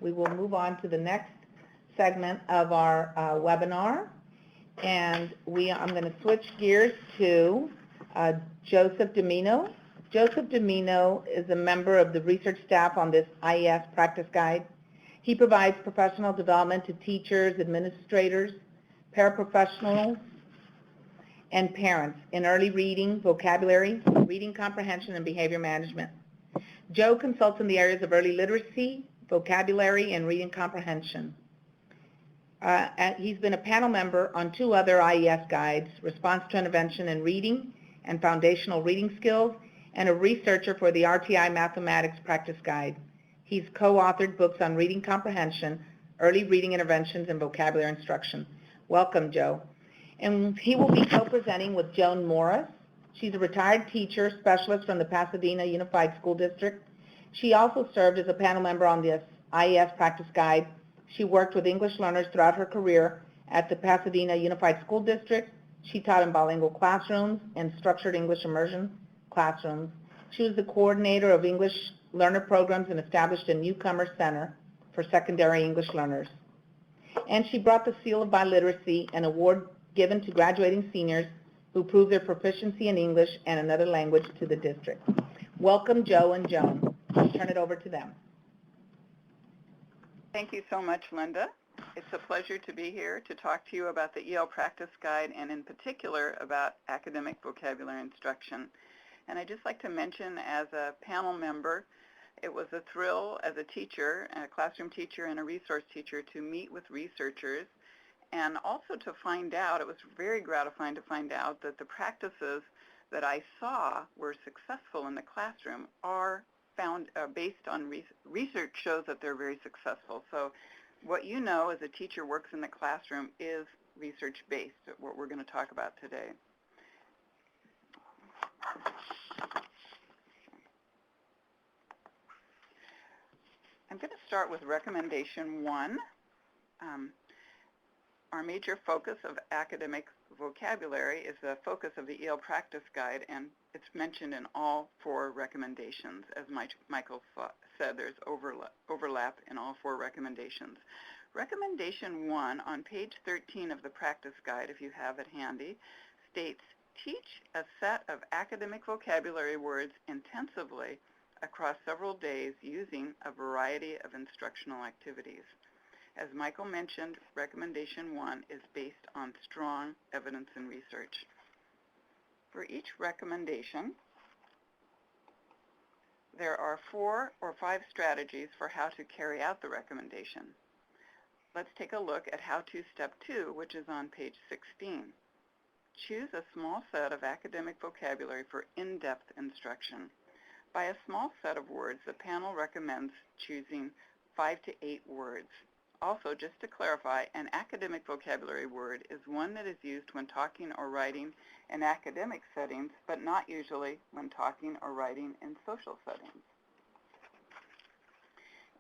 We will move on to the next segment of our webinar, and I'm going to switch gears to Joseph Dimino. Joseph Dimino is a member of the research staff on this IES practice guide. He provides professional development to teachers, administrators, paraprofessionals, and parents in early reading, vocabulary, reading comprehension, and behavior management. Joe consults in the areas of early literacy, vocabulary, and reading comprehension. He's been a panel member on 2 other IES guides, Response to Intervention in Reading and Foundational Reading Skills, and a researcher for the RTI Mathematics Practice Guide. He's co-authored books on reading comprehension, early reading interventions, and vocabulary instruction. Welcome, Joe. And he will be co-presenting with Joan Morris. She's a retired teacher specialist from the Pasadena Unified School District. She also served as a panel member on the IES Practice Guide. She worked with English learners throughout her career at the Pasadena Unified School District. She taught in bilingual classrooms and structured English immersion classrooms. She was the coordinator of English learner programs and established a Newcomer Center for secondary English learners. And she brought the Seal of Biliteracy, an award given to graduating seniors who prove their proficiency in English and another language to the district. Welcome, Joe and Joan. I'll turn it over to them. Thank you so much, Linda. It's a pleasure to be here to talk to you about the EL Practice Guide and in particular about academic vocabulary instruction. And I'd just like to mention as a panel member, it was a thrill as a teacher, a classroom teacher and a resource teacher to meet with researchers and also to find out, it was very gratifying to find out that the practices that I saw were successful in the classroom are found based on research shows that they're very successful. So what you know as a teacher works in the classroom is research-based, what we're going to talk about today. I'm going to start with recommendation 1. Our major focus of academic vocabulary is the focus of the EL Practice Guide, and it's mentioned in all 4 recommendations. As Michael said, there's overlap in all 4 recommendations. Recommendation 1 on page 13 of the Practice Guide, if you have it handy, states, teach a set of academic vocabulary words intensively across several days using a variety of instructional activities. As Michael mentioned, recommendation 1 is based on strong evidence and research. For each recommendation, there are 4 or 5 strategies for how to carry out the recommendation. Let's take a look at How-To Step 2, which is on page 16. Choose a small set of academic vocabulary for in-depth instruction. By a small set of words, the panel recommends choosing 5 to 8 words. Also, just to clarify, an academic vocabulary word is one that is used when talking or writing in academic settings, but not usually when talking or writing in social settings.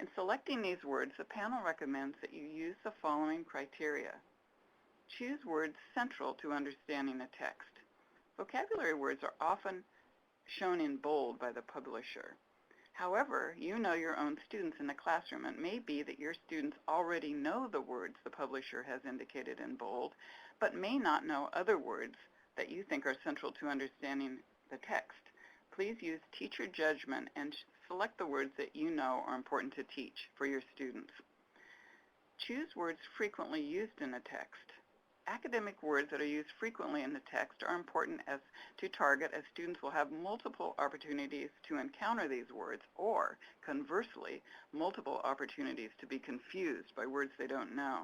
In selecting these words, the panel recommends that you use the following criteria. Choose words central to understanding the text. Vocabulary words are often shown in bold by the publisher. However, you know your own students in the classroom. It may be that your students already know the words the publisher has indicated in bold, but may not know other words that you think are central to understanding the text. Please use teacher judgment and select the words that you know are important to teach for your students. Choose words frequently used in a text. Academic words that are used frequently in the text are important to target, as students will have multiple opportunities to encounter these words, or conversely, multiple opportunities to be confused by words they don't know.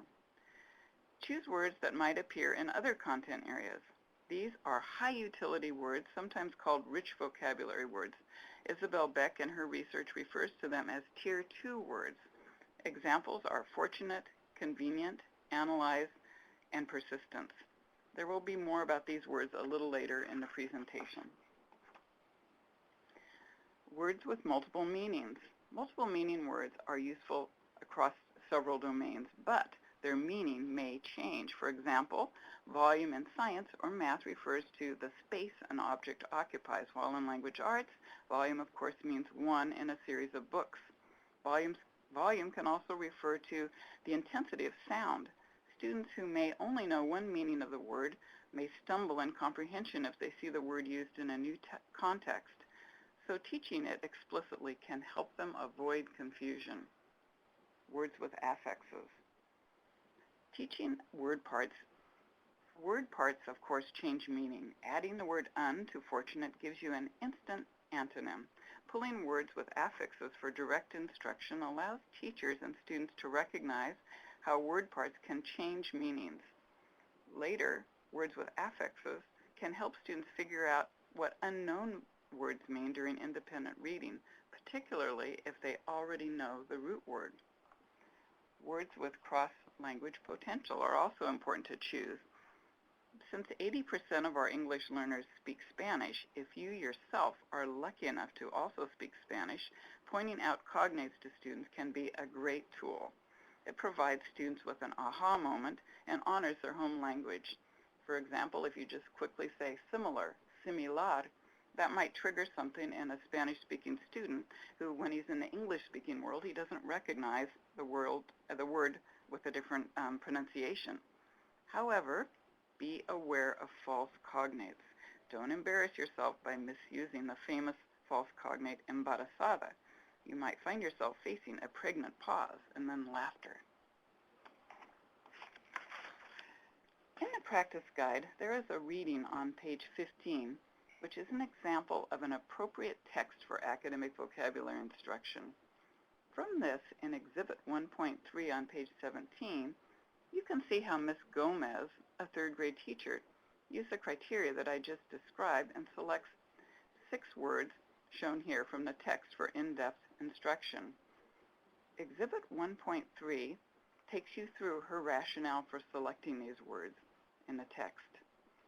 Choose words that might appear in other content areas. These are high utility words, sometimes called rich vocabulary words. Isabel Beck in her research refers to them as Tier 2 words. Examples are fortunate, convenient, analyze, and persistence. There will be more about these words a little later in the presentation. Words with multiple meanings. Multiple meaning words are useful across several domains, but their meaning may change. For example, volume in science or math refers to the space an object occupies, while in language arts, volume of course means one in a series of books. Volumes Volume can also refer to the intensity of sound. Students who may only know one meaning of the word may stumble in comprehension if they see the word used in a new context. So teaching it explicitly can help them avoid confusion. Words with affixes. Teaching word parts. Word parts, of course, change meaning. Adding the word un to fortunate gives you an instant antonym. Pulling words with affixes for direct instruction allows teachers and students to recognize how word parts can change meanings. Later, words with affixes can help students figure out what unknown words mean during independent reading, particularly if they already know the root word. Words with cross-language potential are also important to choose. Since 80% of our English learners speak Spanish, if you yourself are lucky enough to also speak Spanish, pointing out cognates to students can be a great tool. It provides students with an aha moment and honors their home language. For example, if you just quickly say similar, similar, that might trigger something in a Spanish-speaking student who, when he's in the English-speaking world, he doesn't recognize the word with a different pronunciation. However, be aware of false cognates. Don't embarrass yourself by misusing the famous false cognate embarazada. You might find yourself facing a pregnant pause and then laughter. In the practice guide, there is a reading on page 15, which is an example of an appropriate text for academic vocabulary instruction. From this, in Exhibit 1.3 on page 17, you can see how Ms. Gomez, a third grade teacher, used the criteria that I just described and selects 6 words shown here from the text for in-depth instruction. Exhibit 1.3 takes you through her rationale for selecting these words in the text.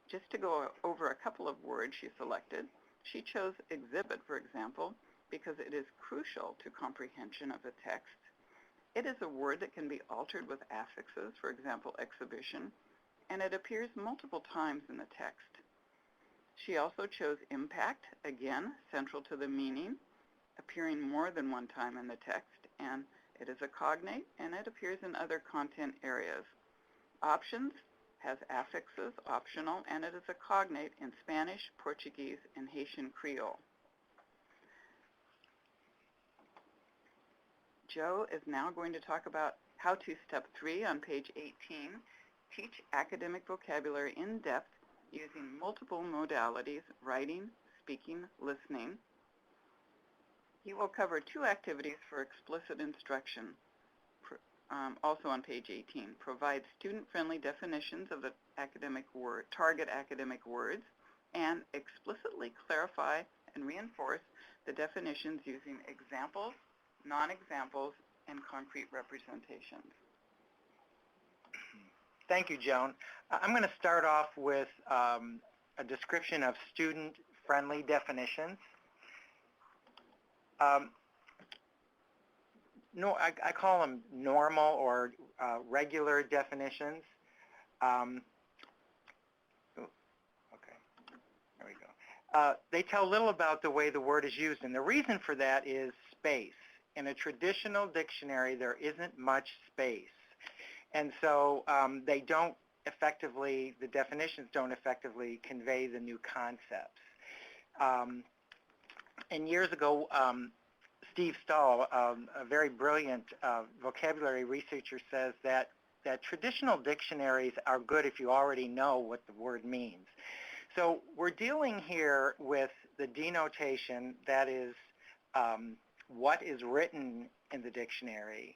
Just to go over a couple of words she selected, she chose exhibit, for example, because it is crucial to comprehension of the text. It is a word that can be altered with affixes, for example, exhibition, and it appears multiple times in the text. She also chose impact, again, central to the meaning, appearing more than one time in the text, and it is a cognate, and it appears in other content areas. Options has affixes, optional, and it is a cognate in Spanish, Portuguese, and Haitian Creole. Joe is now going to talk about how to step 3 on page 18, teach academic vocabulary in depth using multiple modalities, writing, speaking, listening. He will cover 2 activities for explicit instruction, also on page 18. Provide student-friendly definitions of the target academic words, and explicitly clarify and reinforce the definitions using examples, non-examples, and concrete representations. Thank you, Joan. I'm going to start off with a description of student-friendly definitions. No, I call them normal or regular definitions. Okay, there we go. They tell little about the way the word is used, and the reason for that is space. In a traditional dictionary, there isn't much space. And so the definitions don't effectively convey the new concepts. And years ago, Steve Stahl, a very brilliant vocabulary researcher, says that traditional dictionaries are good if you already know what the word means. So we're dealing here with the denotation, that is what is written in the dictionary,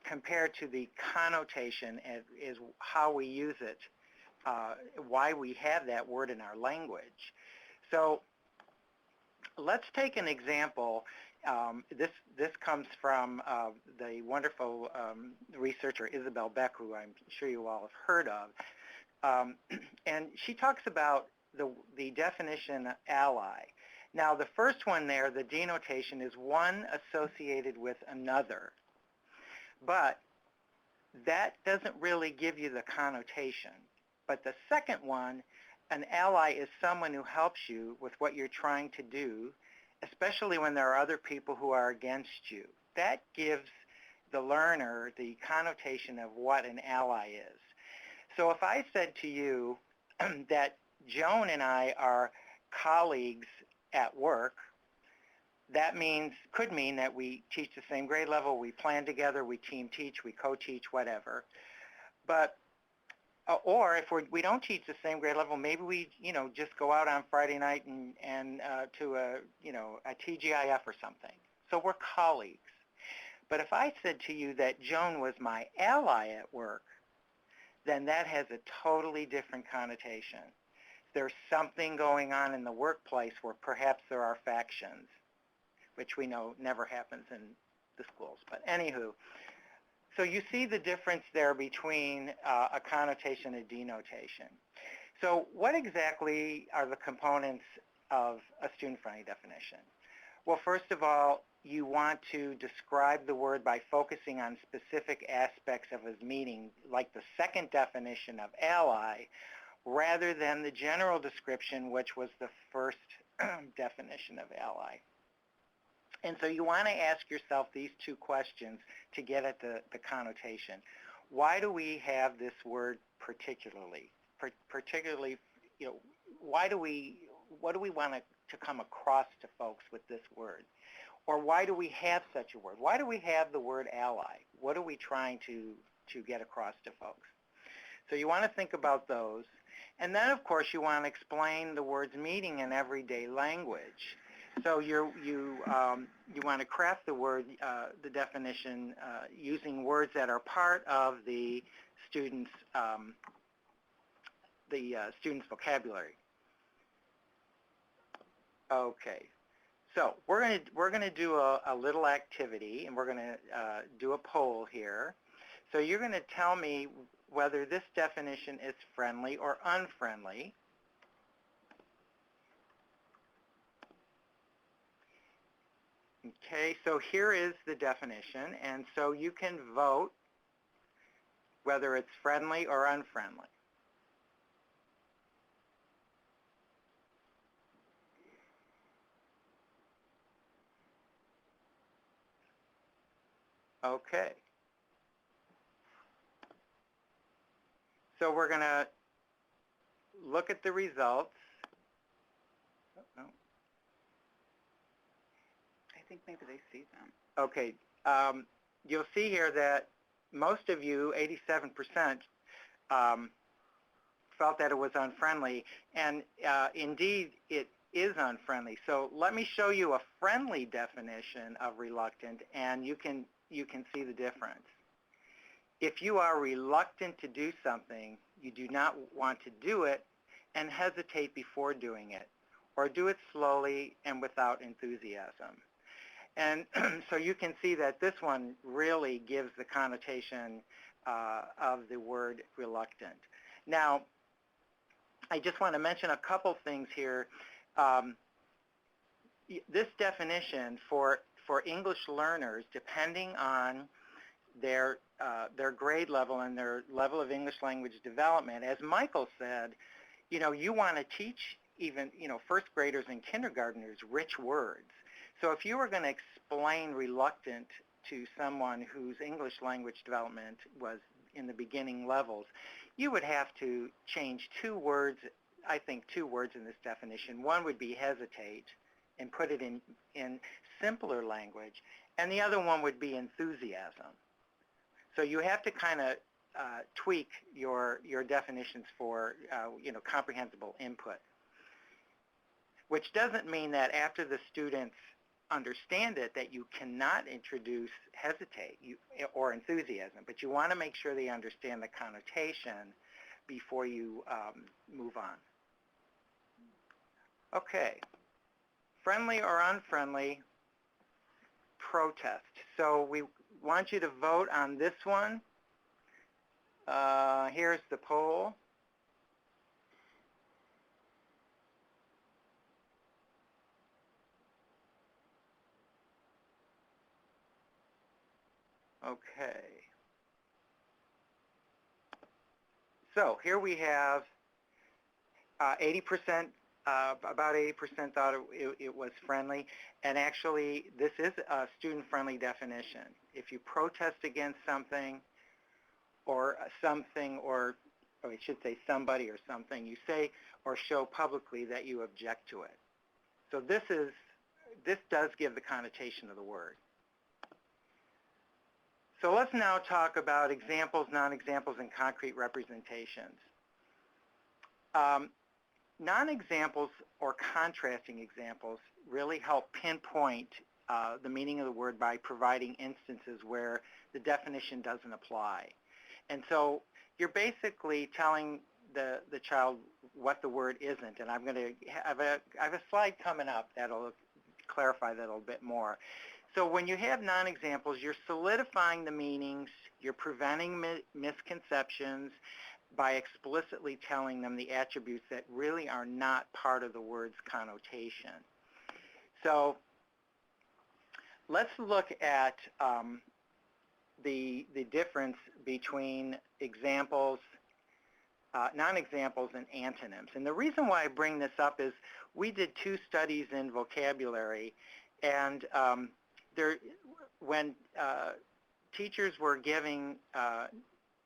compared to the connotation is how we use it, why we have that word in our language. So let's take an example. This comes from the wonderful researcher Isabel Beck, who I'm sure you all have heard of. And she talks about the definition ally. Now, the first one there, the denotation, is one associated with another. But that doesn't really give you the connotation. But the second one, an ally is someone who helps you with what you're trying to do, especially when there are other people who are against you. That gives the learner the connotation of what an ally is. So if I said to you that Joan and I are colleagues at work, that could mean that we teach the same grade level, we plan together, we team teach, we co-teach, whatever. But or if we don't teach the same grade level, maybe we just go out on Friday night and to a TGIF or something. So we're colleagues. But if I said to you that Joan was my ally at work, then that has a totally different connotation. There's something going on in the workplace where perhaps there are factions, which we know never happens in the schools. But anywho, so you see the difference there between a connotation and denotation. So what exactly are the components of a student-friendly definition? Well, first of all, you want to describe the word by focusing on specific aspects of its meaning, like the second definition of ally, rather than the general description, which was the first definition of ally. And so you want to ask yourself these two questions to get at the connotation. Why do we have this word particularly? Particularly, what do we want to come across to folks with this word? Or why do we have such a word? Why do we have the word ally? What are we trying to get across to folks? So you want to think about those. And then, of course, you want to explain the word's meaning in everyday language. So you want to craft the word, the definition, using words that are part of the student's vocabulary. Okay, so we're gonna do a little activity, and we're gonna do a poll here. So you're gonna tell me whether this definition is friendly or unfriendly. Okay, so here is the definition, and so you can vote whether it's friendly or unfriendly. Okay. So we're going to look at the results. Oh. I think maybe they see them. Okay. You'll see here that most of you, 87%, felt that it was unfriendly, and indeed it is unfriendly. So let me show you a friendly definition of reluctant, and you can see the difference. If you are reluctant to do something, you do not want to do it and hesitate before doing it, or do it slowly and without enthusiasm. And so you can see that this one really gives the connotation of the word reluctant. Now, I just want to mention a couple things here. This definition for English learners, depending on their grade level and their level of English language development, as Michael said, you want to teach even, first graders and kindergartners rich words. So if you were going to explain reluctant to someone whose English language development was in the beginning levels, you would have to change two words, I think two words in this definition. One would be hesitate and put it in simpler language, and the other one would be enthusiasm. So you have to kind of tweak your definitions for comprehensible input, which doesn't mean that after the students understand it that you cannot introduce hesitate or enthusiasm, but you want to make sure they understand the connotation before you move on. Okay, friendly or unfriendly protest. So we want you to vote on this one. Here's the poll. Okay. So here we have 80%, about 80% thought it was friendly, and actually this is a student-friendly definition. if you protest against something, or I should say somebody or something, you say or show publicly that you object to it. So this does give the connotation of the word. So let's now talk about examples, non-examples, and concrete representations. Non-examples or contrasting examples really help pinpoint the meaning of the word by providing instances where the definition doesn't apply. And so you're basically telling the child what the word isn't, and I'm going to have a slide coming up that'll clarify that a little bit more. So when you have non-examples, you're solidifying the meanings, you're preventing misconceptions by explicitly telling them the attributes that really are not part of the word's connotation. So let's look at the difference between examples, non-examples, and antonyms. And the reason why I bring this up is we did 2 studies in vocabulary, and when teachers were giving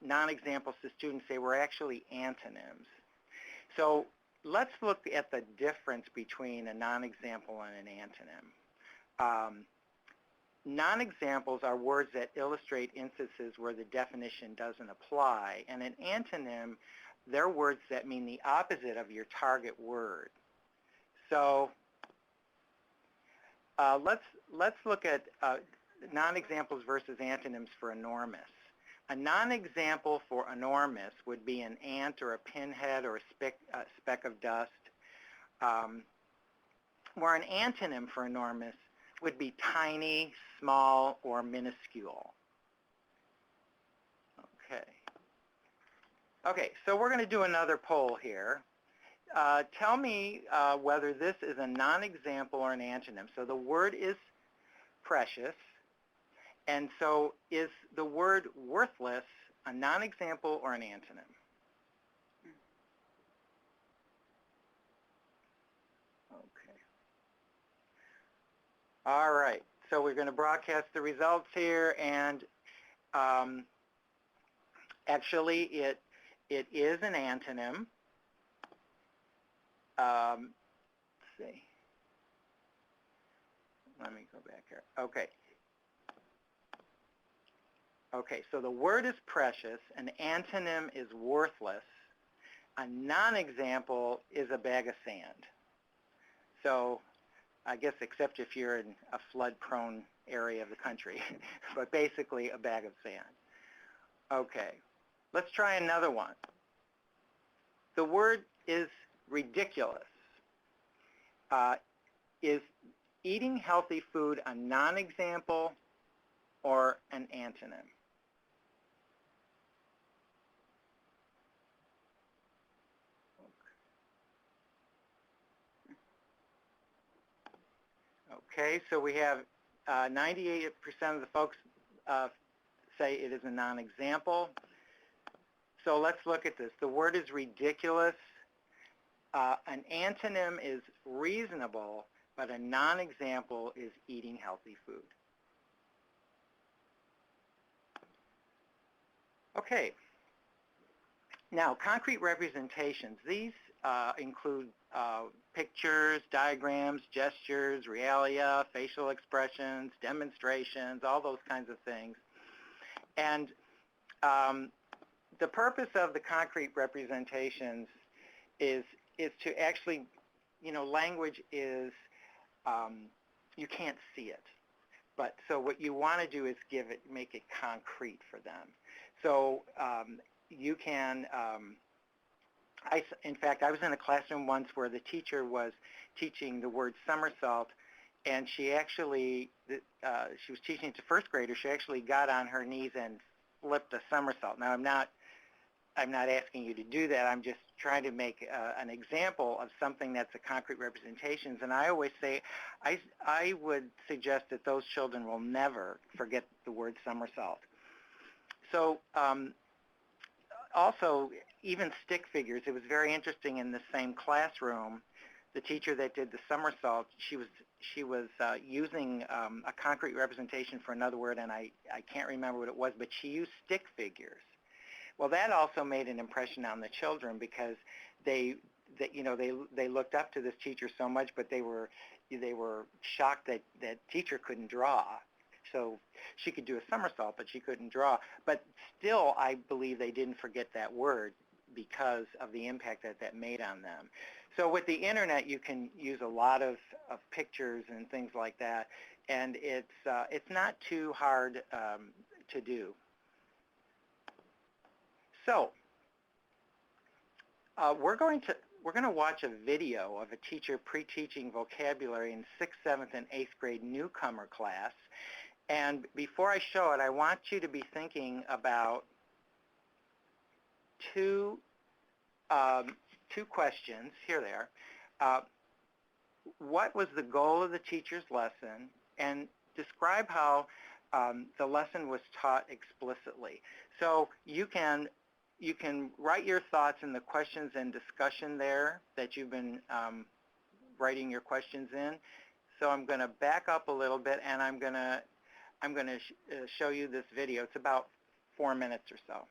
non-examples to students, they were actually antonyms. So let's look at the difference between a non-example and an antonym. Non-examples are words that illustrate instances where the definition doesn't apply, and an antonym, they're words that mean the opposite of your target word. So let's look at non-examples versus antonyms for enormous. A non-example for enormous would be an ant or a pinhead or a speck of dust, where an antonym for enormous would be tiny, small, or minuscule. Okay, so we're going to do another poll here. Tell me whether this is a non-example or an antonym. So the word is precious, and so is the word worthless a non-example or an antonym? Okay. All right, so we're going to broadcast the results here, and actually it is an antonym. Let's see. Let me go back here. Okay. Okay, so the word is precious, an antonym is worthless, a non-example is a bag of sand. So I guess except if you're in a flood-prone area of the country, but basically a bag of sand. Okay, let's try another one. The word is ridiculous. Is eating healthy food a non-example or an antonym? Okay, so we have 98% of the folks say it is a non-example. So let's look at this. The word is ridiculous. An antonym is reasonable, but a non-example is eating healthy food. Okay. Now, concrete representations. These include pictures, diagrams, gestures, realia, facial expressions, demonstrations, all those kinds of things. And the purpose of the concrete representations is to actually, language is, you can't see it. But so what you want to do is make it concrete for them. So you can, in fact, I was in a classroom once where the teacher was teaching the word somersault, and she actually, she was teaching it to first graders. She actually got on her knees and flipped a somersault. Now, I'm not asking you to do that. I'm just trying to make an example of something that's a concrete representation. And I always say, I would suggest that those children will never forget the word somersault. So also, even stick figures, it was very interesting in the same classroom. the teacher that did the somersault, she was using a concrete representation for another word, and I can't remember what it was, but she used stick figures. Well, that also made an impression on the children because they looked up to this teacher so much, but they were shocked that teacher couldn't draw. So she could do a somersault, but she couldn't draw. But still, I believe they didn't forget that word because of the impact that made on them. So with the internet, you can use a lot of pictures and things like that, and it's not too hard to do. So we're going to watch a video of a teacher pre-teaching vocabulary in 6th, 7th, and 8th grade newcomer class. And before I show it, I want you to be thinking about two questions. Here they are. What was the goal of the teacher's lesson? And describe how the lesson was taught explicitly. So you can write your thoughts in the questions and discussion there that you've been writing your questions in. So I'm going to back up a little bit, and I'm going to show you this video. It's about 4 minutes or so.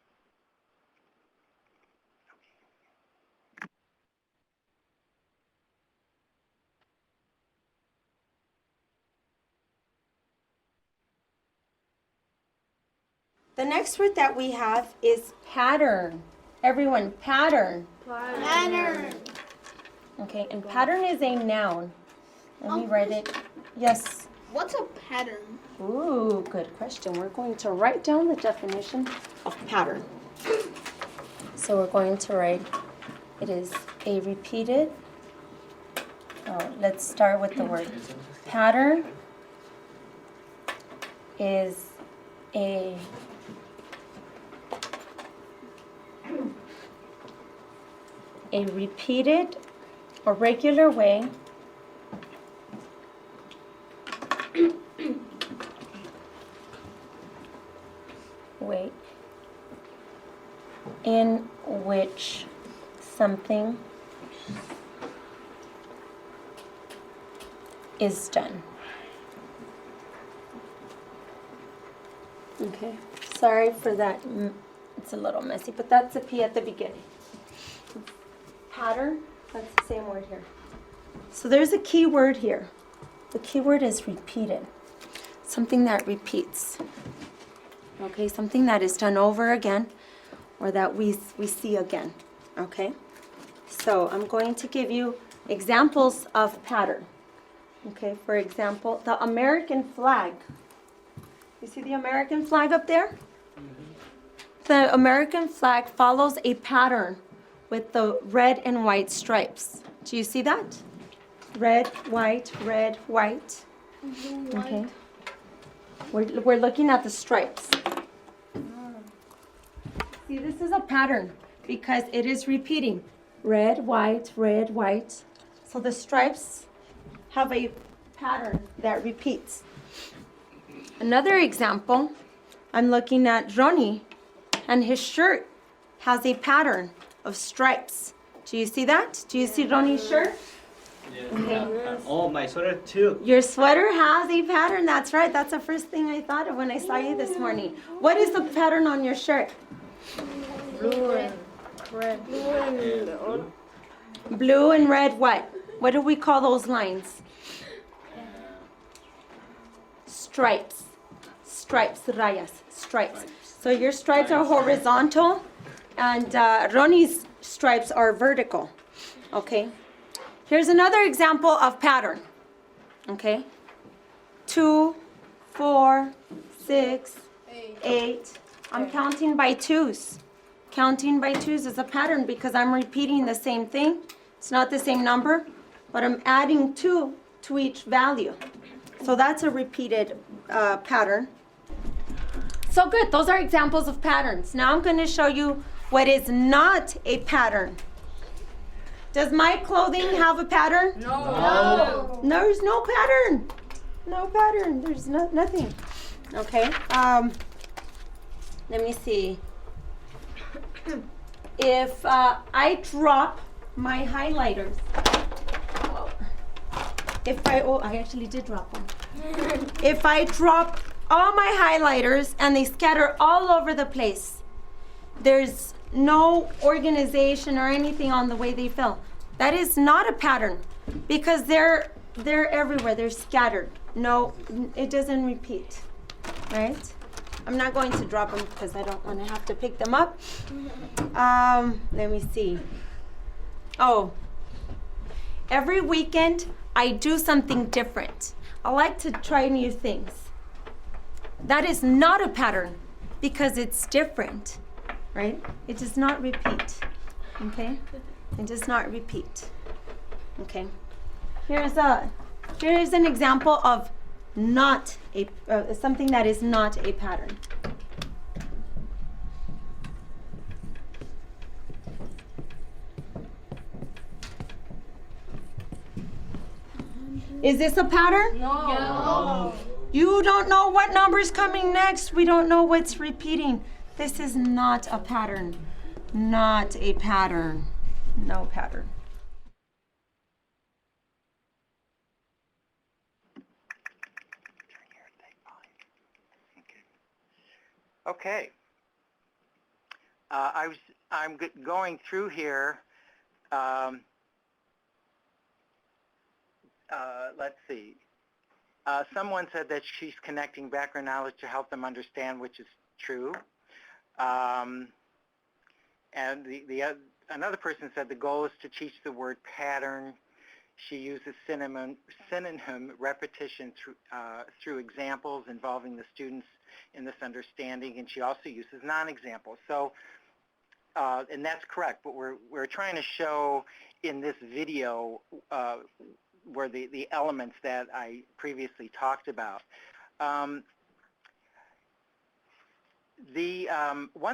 The next word that we have is pattern. Everyone, pattern. Pattern. Okay, and pattern is a noun. Let me write it. Yes. What's a pattern? Ooh, good question. We're going to write down the definition of pattern. So we're going to write, it is a repeated, let's start with the word. Pattern is a repeated or regular way in which something is done. Okay, sorry for that. It's a little messy, but that's a P at the beginning. Pattern, that's the same word here. So there's a key word here. The key word is repeated. Something that repeats. Okay, something that is done over again or that we see again. Okay, so I'm going to give you examples of pattern. Okay, for example, the American flag. You see the American flag up there? The American flag follows a pattern with the red and white stripes. Do you see that? Red, white, red, white. Okay. We're looking at the stripes. See, this is a pattern because it is repeating. Red, white, red, white. So the stripes have a pattern that repeats. Another example, I'm looking at Ronnie, and his shirt has a pattern of stripes. Do you see that? Do you see Ronnie's shirt? Yes. Okay. Oh, my sweater too. Your sweater has a pattern. That's right. That's the first thing I thought of when I saw you this morning. What is the pattern on your shirt? Blue and red. Blue and red what? What do we call those lines? Stripes. Stripes, rayas, stripes. So your stripes are horizontal and Ronnie's stripes are vertical. Okay. Here's another example of pattern. Okay. 2, 4, 6, 8. I'm counting by twos. Counting by twos is a pattern because I'm repeating the same thing. It's not the same number, but I'm adding 2 to each value. So that's a repeated pattern. So good, those are examples of patterns. Now I'm going to show you what is not a pattern. Does my clothing have a pattern? No. There's no pattern. No pattern. There's nothing. Okay. Let me see. If I drop my highlighters, I actually did drop one. If I drop all my highlighters and they scatter all over the place, there's no organization or anything on the way they fill. That is not a pattern because they're everywhere. They're scattered. No, it doesn't repeat, right? I'm not going to drop them because I don't want to have to pick them up. Let me see. Oh, every weekend I do something different. I like to try new things. That is not a pattern because it's different, right? It does not repeat, okay? It does not repeat, okay? Here's an example of not a something that is not a pattern. Is this a pattern? No. You don't know what number is coming next. We don't know what's repeating. This is not a pattern. Not a pattern. No pattern. Okay. I'm going through here. Let's see. Someone said that she's connecting background knowledge to help them understand, which is true. And another person said the goal is to teach the word pattern. She uses synonym repetition through examples involving the students in this understanding, and she also uses non-examples. So, and that's correct, but we're trying to show in this video were the elements that I previously talked about. One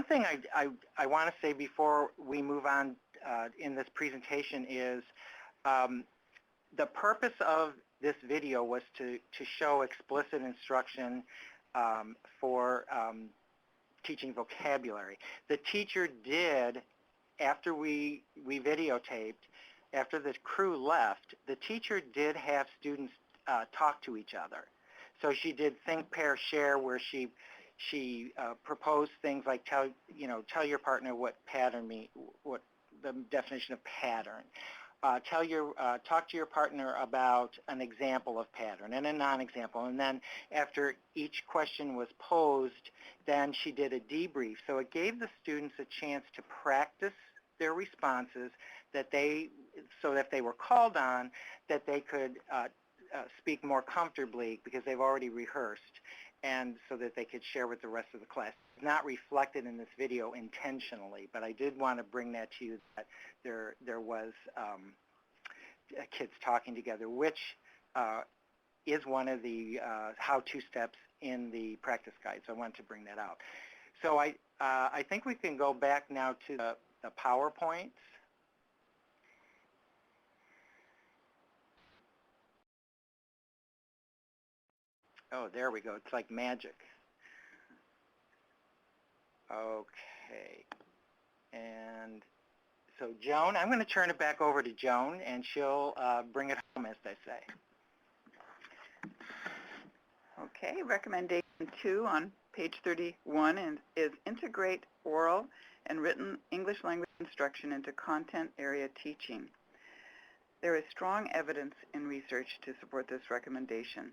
thing I want to say before we move on in this presentation is the purpose of this video was to show explicit instruction for teaching vocabulary. The teacher did, after we videotaped, after the crew left, the teacher did have students talk to each other. So she did think, pair, share, where she proposed things like tell your partner what pattern what the definition of pattern. Talk to your partner about an example of pattern and a non-example. And then after each question was posed, then she did a debrief. So it gave the students a chance to practice their responses so that if they were called on, that they could speak more comfortably because they've already rehearsed, and so that they could share with the rest of the class. It's not reflected in this video intentionally, but I did want to bring that to you, that there was kids talking together, which is one of the how-to steps in the practice guide, so I wanted to bring that out. So I think we can go back now to the PowerPoints. Oh, there we go. It's like magic. Okay. And so Joan, I'm going to turn it back over to Joan, and she'll bring it home, as they say. Okay, recommendation 2 on page 31 is integrate oral and written English language instruction into content area teaching. There is strong evidence in research to support this recommendation.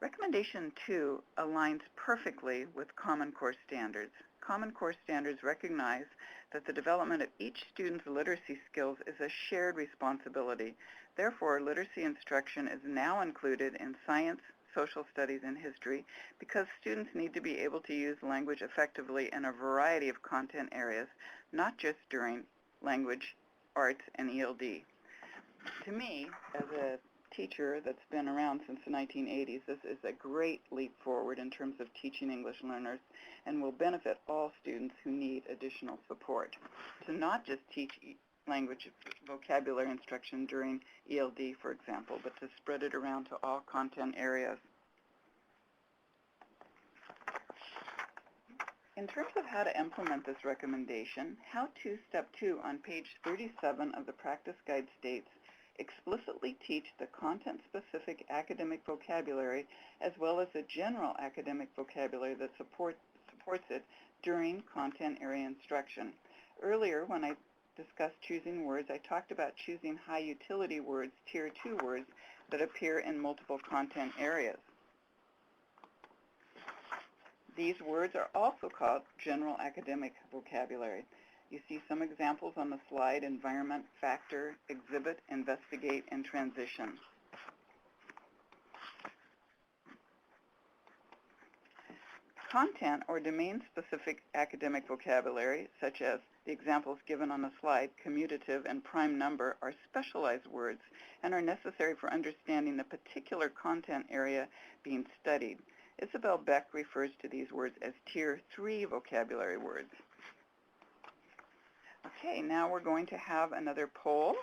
Recommendation 2 aligns perfectly with Common Core standards. Common Core standards recognize that the development of each student's literacy skills is a shared responsibility. Therefore, literacy instruction is now included in science, social studies, and history because students need to be able to use language effectively in a variety of content areas, not just during language, arts, and ELD. To me, as a teacher that's been around since the 1980s, this is a great leap forward in terms of teaching English learners and will benefit all students who need additional support. To not just teach language vocabulary instruction during ELD, for example, but to spread it around to all content areas. In terms of how to implement this recommendation, How-To Step 2 on page 37 of the practice guide states, explicitly teach the content-specific academic vocabulary as well as the general academic vocabulary that supports it during content area instruction. Earlier, when I discussed choosing words, I talked about choosing high utility words, tier 2 words, that appear in multiple content areas. These words are also called general academic vocabulary. You see some examples on the slide: environment, factor, exhibit, investigate, and transition. Content or domain-specific academic vocabulary, such as the examples given on the slide, commutative and prime number, are specialized words and are necessary for understanding the particular content area being studied. Isabel Beck refers to these words as tier 3 vocabulary words. Okay, now we're going to have another poll.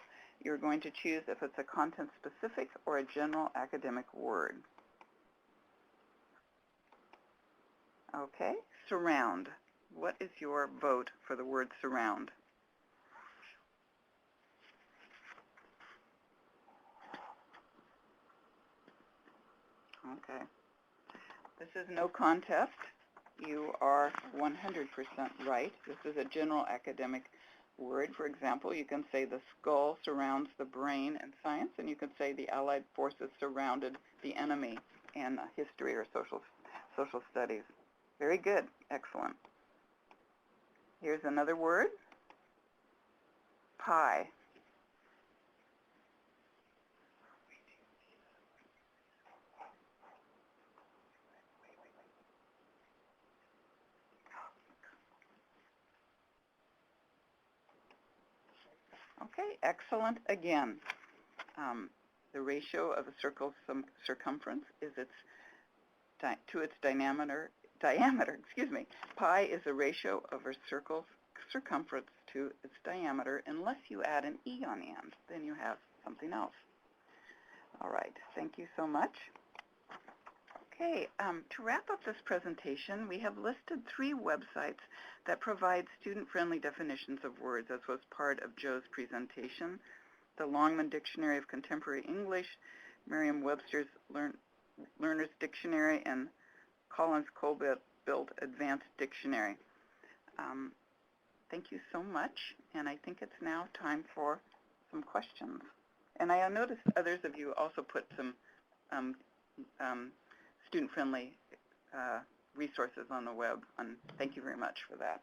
You're going to choose if it's a content-specific or a general academic word. Okay, surround. What is your vote for the word surround? Okay. This is no contest. You are 100% right. This is a general academic word. For example, you can say the skull surrounds the brain in science, and you can say the Allied forces surrounded the enemy in history or social studies. Very good. Excellent. Here's another word. Pie. Okay, excellent again. The ratio of a circle's circumference is to its diameter. Pi is a ratio of a circle's circumference to its diameter unless you add an E on the end. Then you have something else. All right, thank you so much. Okay, to wrap up this presentation, we have listed 3 websites that provide student-friendly definitions of words, as was part of Joe's presentation: the Longman Dictionary of Contemporary English, Merriam-Webster's Learner's Dictionary, and Collins-Colville Advanced Dictionary. Thank you so much, and I think it's now time for some questions. And I noticed others of you also put some student-friendly resources on the web, and thank you very much for that.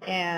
And